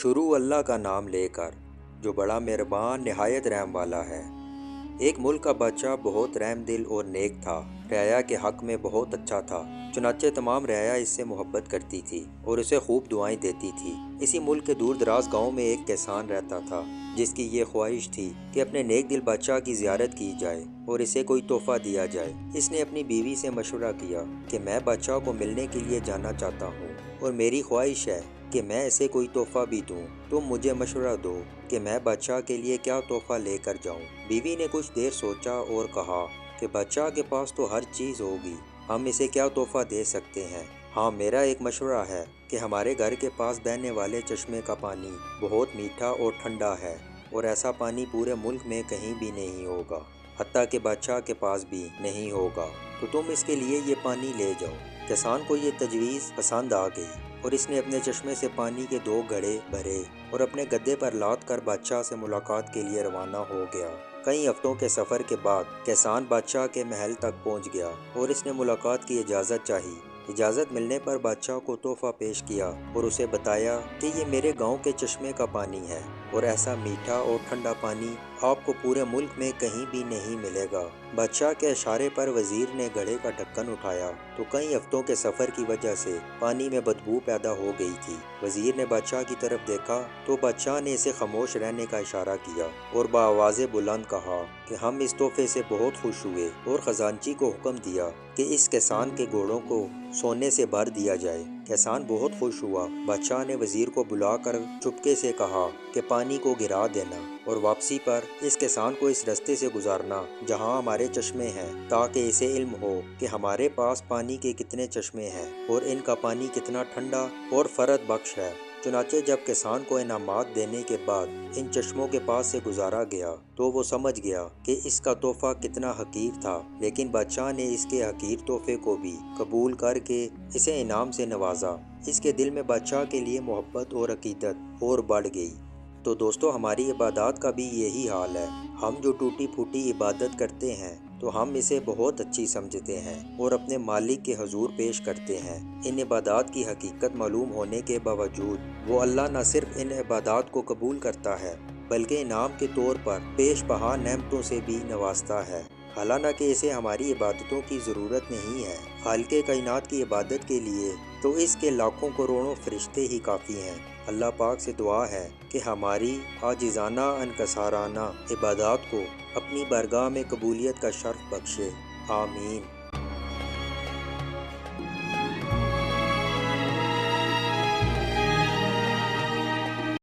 शुरू अल्लाह का नाम लेकर, जो बड़ा मेहरबान नहायत रहम वाला है। एक मुल्क का बादशाह बहुत रहम दिल और नेक था। रया के हक में बहुत अच्छा था। चुनाचे तमाम रया इससे मोहब्बत करती थी और उसे खूब दुआएं देती थी। इसी मुल्क के दूर दराज गाँव में एक किसान रहता था, जिसकी ये ख्वाहिश थी कि अपने नेक दिल बादशाह की ज़ियारत की जाए और इसे कोई तोहफा दिया जाए। इसने अपनी बीवी से मशवरा किया कि मैं बादशाह को मिलने के लिए जाना चाहता हूँ और मेरी ख्वाहिश है कि मैं इसे कोई तोहफा भी दूँ। तुम मुझे मशवरा दो कि मैं बादशाह के लिए क्या तोहफा लेकर जाऊँ। बीवी ने कुछ देर सोचा और कहा कि बादशाह के पास तो हर चीज़ होगी, हम इसे क्या तोहफा दे सकते हैं। हाँ, मेरा एक मशवरा है कि हमारे घर के पास बहने वाले चश्मे का पानी बहुत मीठा और ठंडा है और ऐसा पानी पूरे मुल्क में कहीं भी नहीं होगा, हत्ता कि बादशाह के पास भी नहीं होगा। तो तुम इसके लिए ये पानी ले जाओ। किसान को ये तजवीज़ पसंद आ गई और इसने अपने चश्मे से पानी के 2 घड़े भरे और अपने गद्दे पर लाद कर बादशाह से मुलाकात के लिए रवाना हो गया। कई हफ्तों के सफ़र के बाद किसान बादशाह के महल तक पहुंच गया और इसने मुलाकात की इजाज़त चाही। इजाज़त मिलने पर बादशाह को तोहफा पेश किया और उसे बताया कि ये मेरे गांव के चश्मे का पानी है और ऐसा मीठा और ठंडा पानी आपको पूरे मुल्क में कहीं भी नहीं मिलेगा। बादशाह के इशारे पर वजीर ने घड़े का ढक्कन उठाया तो कई हफ्तों के सफ़र की वजह से पानी में बदबू पैदा हो गई थी। वजीर ने बादशाह की तरफ देखा तो बादशाह ने इसे खामोश रहने का इशारा किया और बाआवाज़े बुलंद कहा कि हम इस तोहफे से बहुत खुश हुए और खजांची को हुक्म दिया कि इस किसान के घोड़ों को सोने से भर दिया जाए। किसान बहुत खुश हुआ। बादशाह ने वजीर को बुलाकर चुपके से कहा कि पानी को गिरा देना और वापसी पर इस किसान को इस रास्ते से गुजारना जहां हमारे चश्मे हैं, ताकि इसे इल्म हो कि हमारे पास पानी के कितने चश्मे हैं और इनका पानी कितना ठंडा और फरत बख्श है। चुनाचे जब किसान को इनामात देने के बाद इन चश्मों के पास से गुजारा गया तो वो समझ गया कि इसका तोहफा कितना हकीर था, लेकिन बादशाह ने इसके हकीर तोहफे को भी कबूल करके इसे इनाम से नवाजा। इसके दिल में बादशाह के लिए मोहब्बत और अकीदत और बढ़ गई। तो दोस्तों, हमारी इबादत का भी यही हाल है। हम जो टूटी फूटी इबादत करते हैं तो हम इसे बहुत अच्छी समझते हैं और अपने मालिक के हजूर पेश करते हैं। इन इबादत की हकीकत मालूम होने के बावजूद वो अल्लाह न सिर्फ इन इबादत को कबूल करता है बल्कि इनाम के तौर पर पेश पहा नेमतों से भी नवाजता है। हालांकि इसे हमारी इबादतों की ज़रूरत नहीं है। खालिक़े कायनात की इबादत के लिए तो इसके लाखों करोड़ों फरिश्ते ही काफ़ी हैं। अल्लाह पाक से दुआ है कि हमारी आजिज़ाना अनकसाराना इबादत को अपनी बारगाह में कबूलियत का शर्फ बख्शे। आमीन।